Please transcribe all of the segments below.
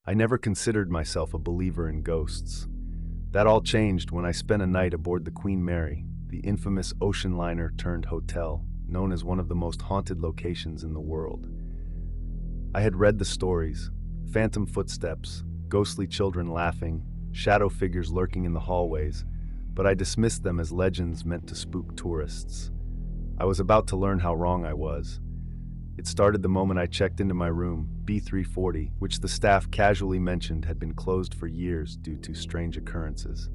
I never considered myself a believer in ghosts. That all changed when I spent a night aboard the Queen Mary, the infamous ocean liner turned hotel, known as one of the most haunted locations in the world. I had read the stories: phantom footsteps, ghostly children laughing, shadow figures lurking in the hallways, but I dismissed them as legends meant to spook tourists. I was about to learn how wrong I was. It started the moment I checked into my room, B340, which the staff casually mentioned had been closed for years due to strange occurrences.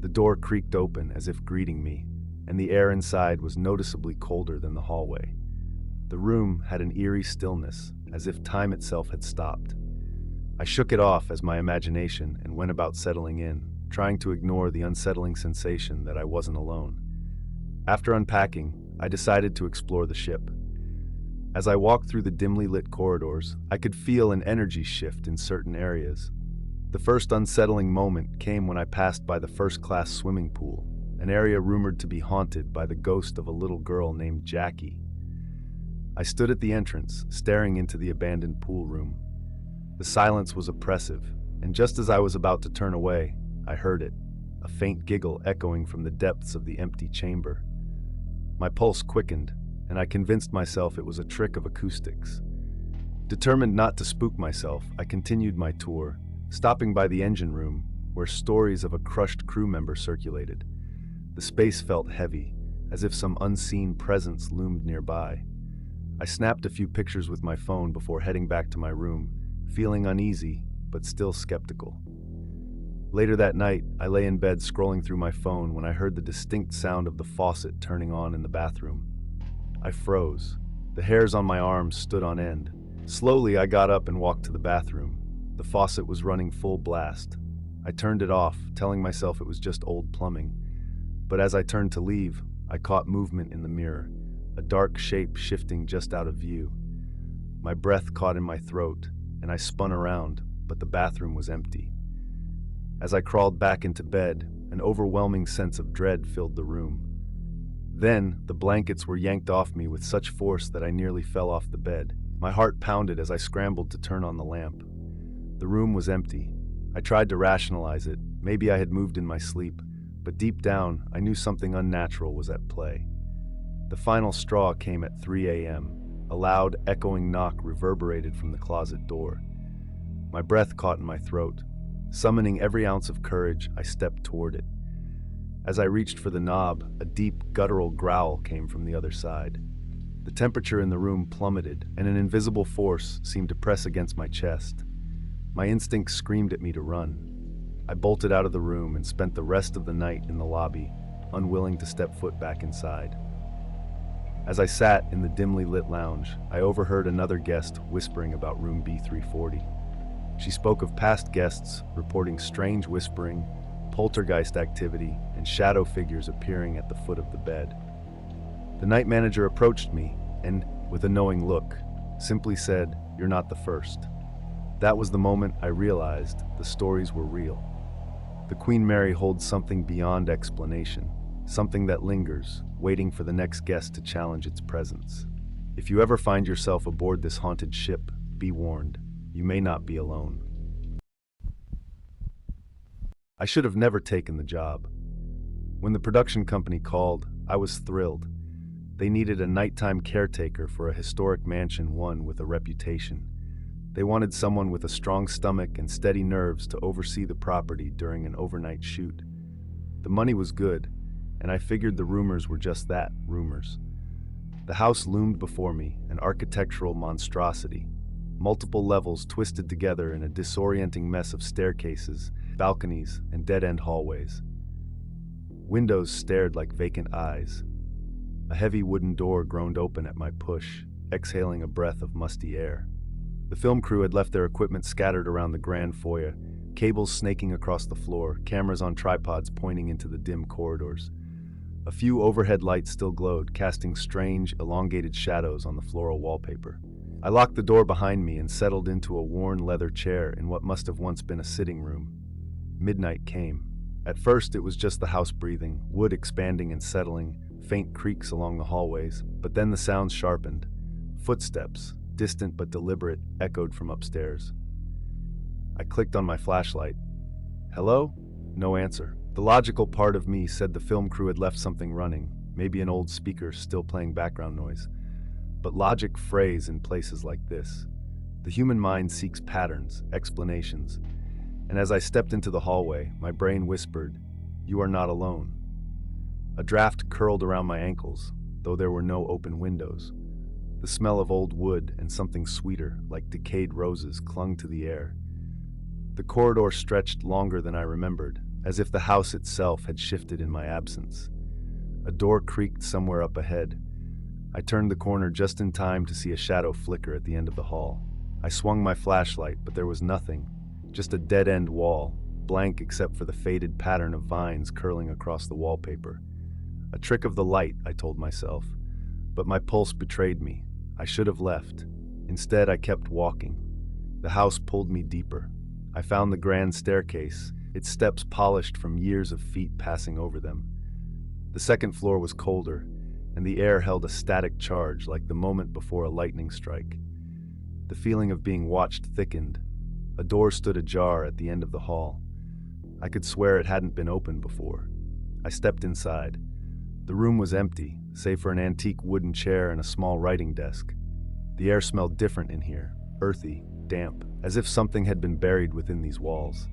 The door creaked open as if greeting me, and the air inside was noticeably colder than the hallway. The room had an eerie stillness, as if time itself had stopped. I shook it off as my imagination and went about settling in, trying to ignore the unsettling sensation that I wasn't alone. After unpacking, I decided to explore the ship. As I walked through the dimly lit corridors, I could feel an energy shift in certain areas. The first unsettling moment came when I passed by the first-class swimming pool, an area rumored to be haunted by the ghost of a little girl named Jackie. I stood at the entrance, staring into the abandoned pool room. The silence was oppressive, and just as I was about to turn away, I heard it, a faint giggle echoing from the depths of the empty chamber. My pulse quickened, and I convinced myself it was a trick of acoustics. Determined not to spook myself, I continued my tour, stopping by the engine room, where stories of a crushed crew member circulated. The space felt heavy, as if some unseen presence loomed nearby. I snapped a few pictures with my phone before heading back to my room, feeling uneasy, but still skeptical. Later that night, I lay in bed scrolling through my phone when I heard the distinct sound of the faucet turning on in the bathroom. I froze. The hairs on my arms stood on end. Slowly, I got up and walked to the bathroom. The faucet was running full blast. I turned it off, telling myself it was just old plumbing. But as I turned to leave, I caught movement in the mirror, a dark shape shifting just out of view. My breath caught in my throat, and I spun around, but the bathroom was empty. As I crawled back into bed, an overwhelming sense of dread filled the room. Then, the blankets were yanked off me with such force that I nearly fell off the bed. My heart pounded as I scrambled to turn on the lamp. The room was empty. I tried to rationalize it. Maybe I had moved in my sleep, but deep down, I knew something unnatural was at play. The final straw came at 3 a.m. A loud, echoing knock reverberated from the closet door. My breath caught in my throat. Summoning every ounce of courage, I stepped toward it. As I reached for the knob, a deep, guttural growl came from the other side. The temperature in the room plummeted, and an invisible force seemed to press against my chest. My instincts screamed at me to run. I bolted out of the room and spent the rest of the night in the lobby, unwilling to step foot back inside. As I sat in the dimly lit lounge, I overheard another guest whispering about room B340. She spoke of past guests reporting strange whispering, poltergeist activity, and shadow figures appearing at the foot of the bed. The night manager approached me and, with a knowing look, simply said, "You're not the first." That was the moment I realized the stories were real. The Queen Mary holds something beyond explanation, something that lingers, waiting for the next guest to challenge its presence. If you ever find yourself aboard this haunted ship, be warned, you may not be alone. I should have never taken the job. When the production company called, I was thrilled. They needed a nighttime caretaker for a historic mansion, one with a reputation. They wanted someone with a strong stomach and steady nerves to oversee the property during an overnight shoot. The money was good, and I figured the rumors were just that, rumors. The house loomed before me, an architectural monstrosity. Multiple levels twisted together in a disorienting mess of staircases, balconies, and dead-end hallways. Windows stared like vacant eyes. A heavy wooden door groaned open at my push, exhaling a breath of musty air. The film crew had left their equipment scattered around the grand foyer, cables snaking across the floor, cameras on tripods pointing into the dim corridors. A few overhead lights still glowed, casting strange, elongated shadows on the floral wallpaper. I locked the door behind me and settled into a worn leather chair in what must have once been a sitting room. Midnight came. At first, it was just the house breathing, wood expanding and settling, faint creaks along the hallways, but then the sounds sharpened. Footsteps, distant but deliberate, echoed from upstairs. I clicked on my flashlight. Hello? No answer. The logical part of me said the film crew had left something running, maybe an old speaker still playing background noise. But logic frays in places like this. The human mind seeks patterns, explanations. And as I stepped into the hallway, my brain whispered, "You are not alone." A draft curled around my ankles, though there were no open windows. The smell of old wood and something sweeter, like decayed roses, clung to the air. The corridor stretched longer than I remembered, as if the house itself had shifted in my absence. A door creaked somewhere up ahead. I turned the corner just in time to see a shadow flicker at the end of the hall. I swung my flashlight, but there was nothing, just a dead-end wall, blank except for the faded pattern of vines curling across the wallpaper. A trick of the light, I told myself, but my pulse betrayed me. I should have left. Instead, I kept walking. The house pulled me deeper. I found the grand staircase, its steps polished from years of feet passing over them. The second floor was colder, and the air held a static charge like the moment before a lightning strike. The feeling of being watched thickened. A door stood ajar at the end of the hall. I could swear it hadn't been opened before. I stepped inside. The room was empty, save for an antique wooden chair and a small writing desk. The air smelled different in here, earthy, damp, as if something had been buried within these walls.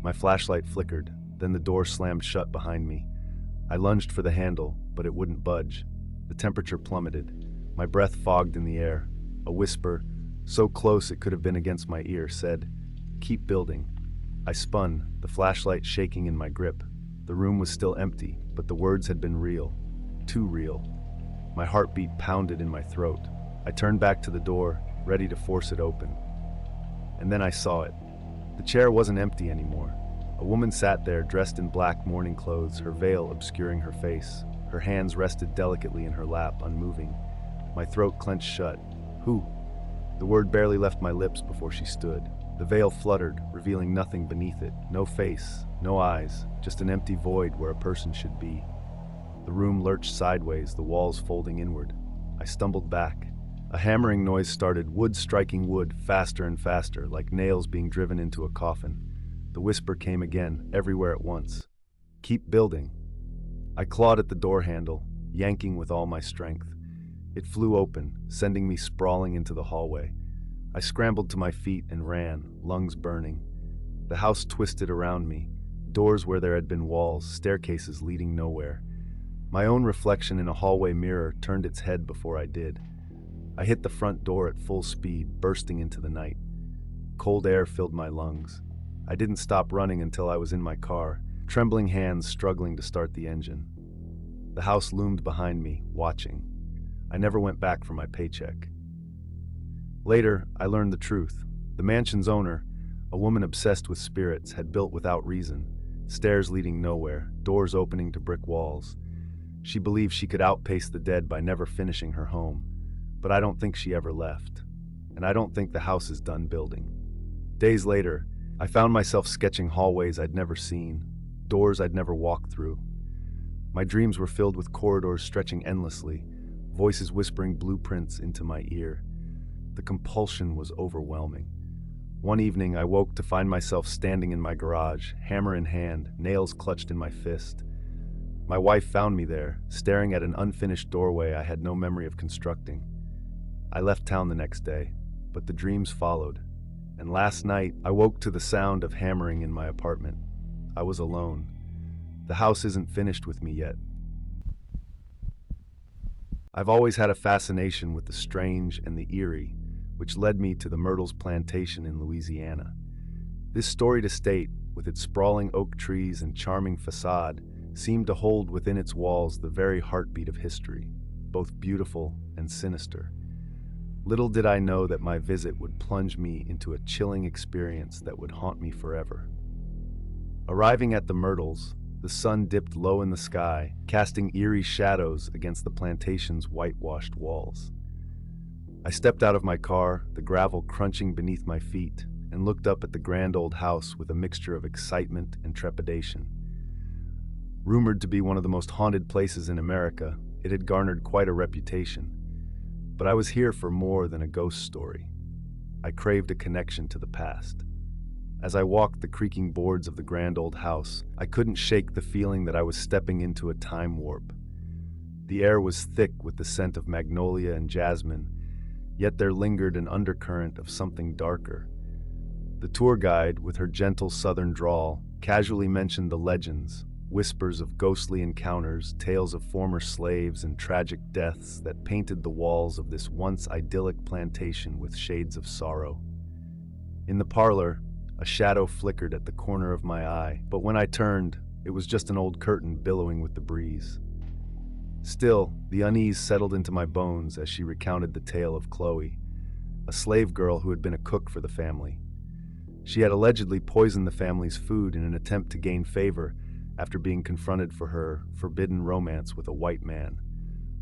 My flashlight flickered, then the door slammed shut behind me. I lunged for the handle, but it wouldn't budge. The temperature plummeted. My breath fogged in the air. A whisper, so close it could have been against my ear, said, "Keep building." I spun, the flashlight shaking in my grip. The room was still empty, but the words had been real. Too real. My heartbeat pounded in my throat. I turned back to the door, ready to force it open. And then I saw it. The chair wasn't empty anymore. A woman sat there dressed in black mourning clothes, her veil obscuring her face. Her hands rested delicately in her lap, unmoving. My throat clenched shut. Who? The word barely left my lips before she stood. The veil fluttered, revealing nothing beneath it. No face, no eyes, just an empty void where a person should be. The room lurched sideways, the walls folding inward. I stumbled back. A hammering noise started, wood striking wood, faster and faster, like nails being driven into a coffin. The whisper came again, everywhere at once. "Keep building." I clawed at the door handle, yanking with all my strength. It flew open, sending me sprawling into the hallway. I scrambled to my feet and ran, lungs burning. The house twisted around me, doors where there had been walls, staircases leading nowhere. My own reflection in a hallway mirror turned its head before I did. I hit the front door at full speed, bursting into the night. Cold air filled my lungs. I didn't stop running until I was in my car, trembling hands struggling to start the engine. The house loomed behind me, watching. I never went back for my paycheck. Later, I learned the truth. The mansion's owner, a woman obsessed with spirits, had built without reason, stairs leading nowhere, doors opening to brick walls. She believed she could outpace the dead by never finishing her home, but I don't think she ever left. And I don't think the house is done building. Days later, I found myself sketching hallways I'd never seen, doors I'd never walked through. My dreams were filled with corridors stretching endlessly, voices whispering blueprints into my ear. The compulsion was overwhelming. One evening, I woke to find myself standing in my garage, hammer in hand, nails clutched in my fist. My wife found me there, staring at an unfinished doorway I had no memory of constructing. I left town the next day, but the dreams followed. And last night, I woke to the sound of hammering in my apartment. I was alone. The house isn't finished with me yet. I've always had a fascination with the strange and the eerie, which led me to the Myrtles Plantation in Louisiana. This storied estate, with its sprawling oak trees and charming facade, seemed to hold within its walls the very heartbeat of history, both beautiful and sinister. Little did I know that my visit would plunge me into a chilling experience that would haunt me forever. Arriving at the Myrtles, the sun dipped low in the sky, casting eerie shadows against the plantation's whitewashed walls. I stepped out of my car, the gravel crunching beneath my feet, and looked up at the grand old house with a mixture of excitement and trepidation. Rumored to be one of the most haunted places in America, it had garnered quite a reputation. But I was here for more than a ghost story. I craved a connection to the past. As I walked the creaking boards of the grand old house, I couldn't shake the feeling that I was stepping into a time warp. The air was thick with the scent of magnolia and jasmine, yet there lingered an undercurrent of something darker. The tour guide, with her gentle southern drawl, casually mentioned the legends, whispers of ghostly encounters, tales of former slaves, and tragic deaths that painted the walls of this once idyllic plantation with shades of sorrow. In the parlor, a shadow flickered at the corner of my eye, but when I turned, it was just an old curtain billowing with the breeze. Still, the unease settled into my bones as she recounted the tale of Chloe, a slave girl who had been a cook for the family. She had allegedly poisoned the family's food in an attempt to gain favor after being confronted for her forbidden romance with a white man,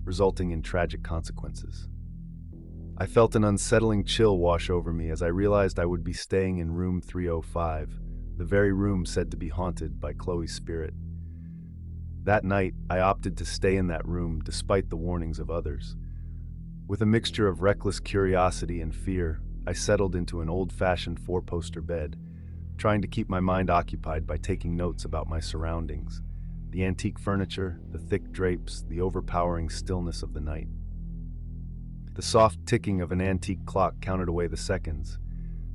resulting in tragic consequences. I felt an unsettling chill wash over me as I realized I would be staying in room 305, the very room said to be haunted by Chloe's spirit. That night, I opted to stay in that room despite the warnings of others. With a mixture of reckless curiosity and fear, I settled into an old-fashioned four-poster bed, trying to keep my mind occupied by taking notes about my surroundings, the antique furniture, the thick drapes, the overpowering stillness of the night. The soft ticking of an antique clock counted away the seconds,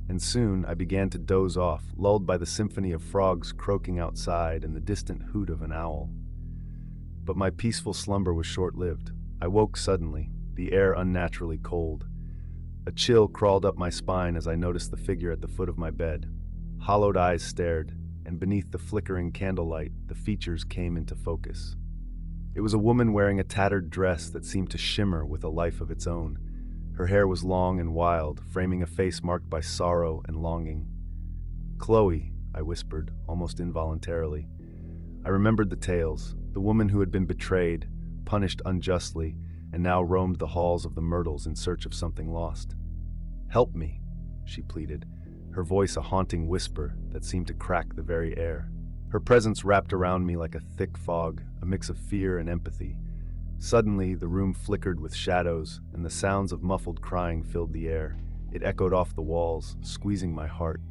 and soon I began to doze off, lulled by the symphony of frogs croaking outside and the distant hoot of an owl. But my peaceful slumber was short-lived. I woke suddenly, the air unnaturally cold. A chill crawled up my spine as I noticed the figure at the foot of my bed. Hollowed eyes stared, and beneath the flickering candlelight, the features came into focus. It was a woman wearing a tattered dress that seemed to shimmer with a life of its own. Her hair was long and wild, framing a face marked by sorrow and longing. "Chloe," I whispered, almost involuntarily. I remembered the tales, the woman who had been betrayed, punished unjustly, and now roamed the halls of the Myrtles in search of something lost. "Help me," she pleaded, her voice a haunting whisper that seemed to crack the very air. Her presence wrapped around me like a thick fog, a mix of fear and empathy. Suddenly, the room flickered with shadows, and the sounds of muffled crying filled the air. It echoed off the walls, squeezing my heart.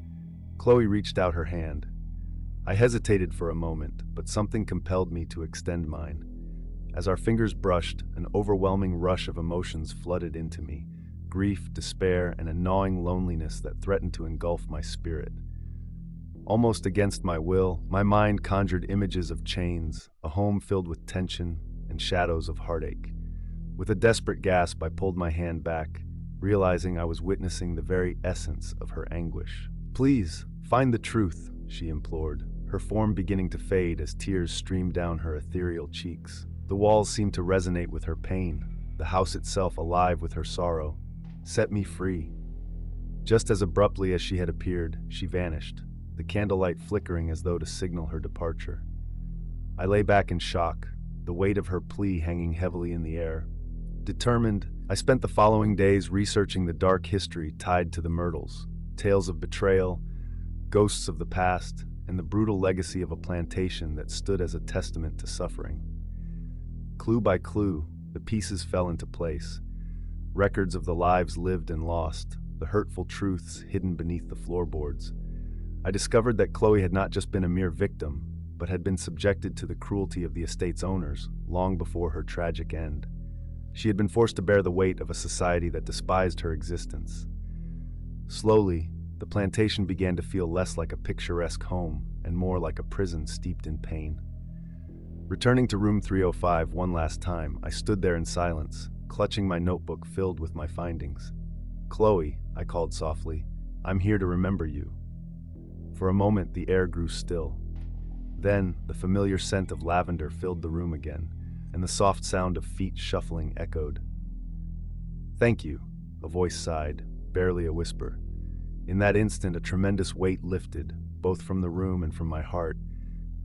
Chloe reached out her hand. I hesitated for a moment, but something compelled me to extend mine. As our fingers brushed, an overwhelming rush of emotions flooded into me, grief, despair, and a gnawing loneliness that threatened to engulf my spirit. Almost against my will, my mind conjured images of chains, a home filled with tension, and shadows of heartache. With a desperate gasp, I pulled my hand back, realizing I was witnessing the very essence of her anguish. "Please, find the truth," she implored, her form beginning to fade as tears streamed down her ethereal cheeks. The walls seemed to resonate with her pain, the house itself alive with her sorrow. "Set me free." Just as abruptly as she had appeared, she vanished, the candlelight flickering as though to signal her departure. I lay back in shock, the weight of her plea hanging heavily in the air. Determined, I spent the following days researching the dark history tied to the Myrtles, tales of betrayal, ghosts of the past, and the brutal legacy of a plantation that stood as a testament to suffering. Clue by clue, the pieces fell into place. Records of the lives lived and lost, the hurtful truths hidden beneath the floorboards. I discovered that Chloe had not just been a mere victim, but had been subjected to the cruelty of the estate's owners long before her tragic end. She had been forced to bear the weight of a society that despised her existence. Slowly, the plantation began to feel less like a picturesque home and more like a prison steeped in pain. Returning to room 305 one last time, I stood there in silence, clutching my notebook filled with my findings. "Chloe," I called softly, "I'm here to remember you." For a moment, the air grew still. Then, the familiar scent of lavender filled the room again, and the soft sound of feet shuffling echoed. "Thank you," a voice sighed, barely a whisper. In that instant, a tremendous weight lifted, both from the room and from my heart.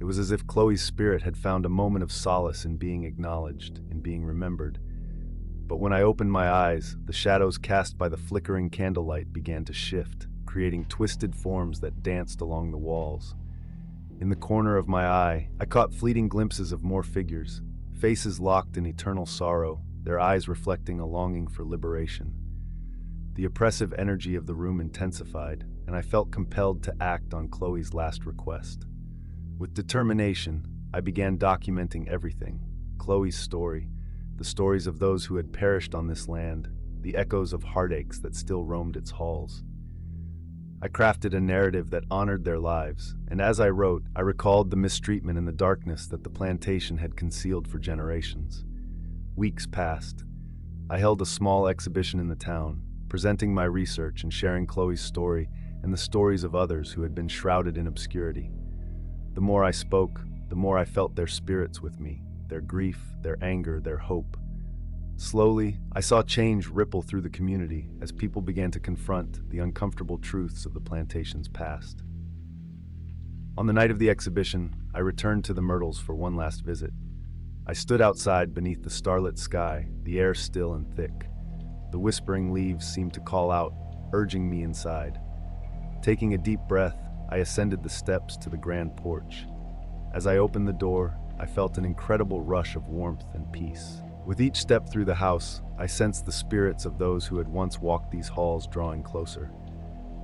It was as if Chloe's spirit had found a moment of solace in being acknowledged, in being remembered. But when I opened my eyes, the shadows cast by the flickering candlelight began to shift, creating twisted forms that danced along the walls. In the corner of my eye, I caught fleeting glimpses of more figures, faces locked in eternal sorrow, their eyes reflecting a longing for liberation. The oppressive energy of the room intensified, and I felt compelled to act on Chloe's last request. With determination, I began documenting everything: Chloe's story, the stories of those who had perished on this land, the echoes of heartaches that still roamed its halls. I crafted a narrative that honored their lives, and as I wrote, I recalled the mistreatment and the darkness that the plantation had concealed for generations. Weeks passed. I held a small exhibition in the town, presenting my research and sharing Chloe's story and the stories of others who had been shrouded in obscurity. The more I spoke, the more I felt their spirits with me, their grief, their anger, their hope. Slowly, I saw change ripple through the community as people began to confront the uncomfortable truths of the plantation's past. On the night of the exhibition, I returned to the Myrtles for one last visit. I stood outside beneath the starlit sky, the air still and thick. The whispering leaves seemed to call out, urging me inside. Taking a deep breath, I ascended the steps to the grand porch. As I opened the door, I felt an incredible rush of warmth and peace. With each step through the house, I sensed the spirits of those who had once walked these halls drawing closer.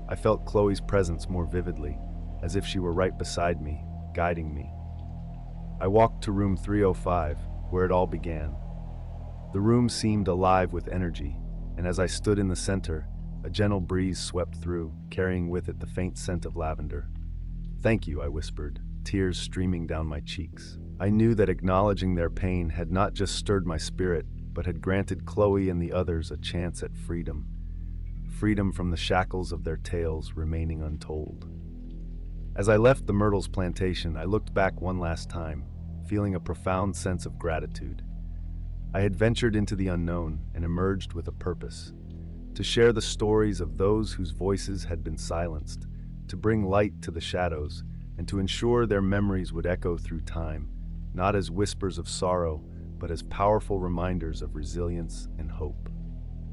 I felt Chloe's presence more vividly, as if she were right beside me, guiding me. I walked to room 305, where it all began. The room seemed alive with energy, and as I stood in the center, a gentle breeze swept through, carrying with it the faint scent of lavender. "Thank you," I whispered, tears streaming down my cheeks. I knew that acknowledging their pain had not just stirred my spirit, but had granted Chloe and the others a chance at freedom. Freedom from the shackles of their tales remaining untold. As I left the Myrtles plantation, I looked back one last time, feeling a profound sense of gratitude. I had ventured into the unknown and emerged with a purpose: to share the stories of those whose voices had been silenced, to bring light to the shadows, and to ensure their memories would echo through time, not as whispers of sorrow, but as powerful reminders of resilience and hope.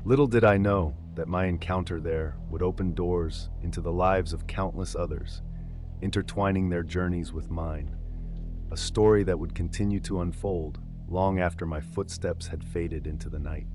Little did I know that my encounter there would open doors into the lives of countless others, intertwining their journeys with mine, a story that would continue to unfold long after my footsteps had faded into the night.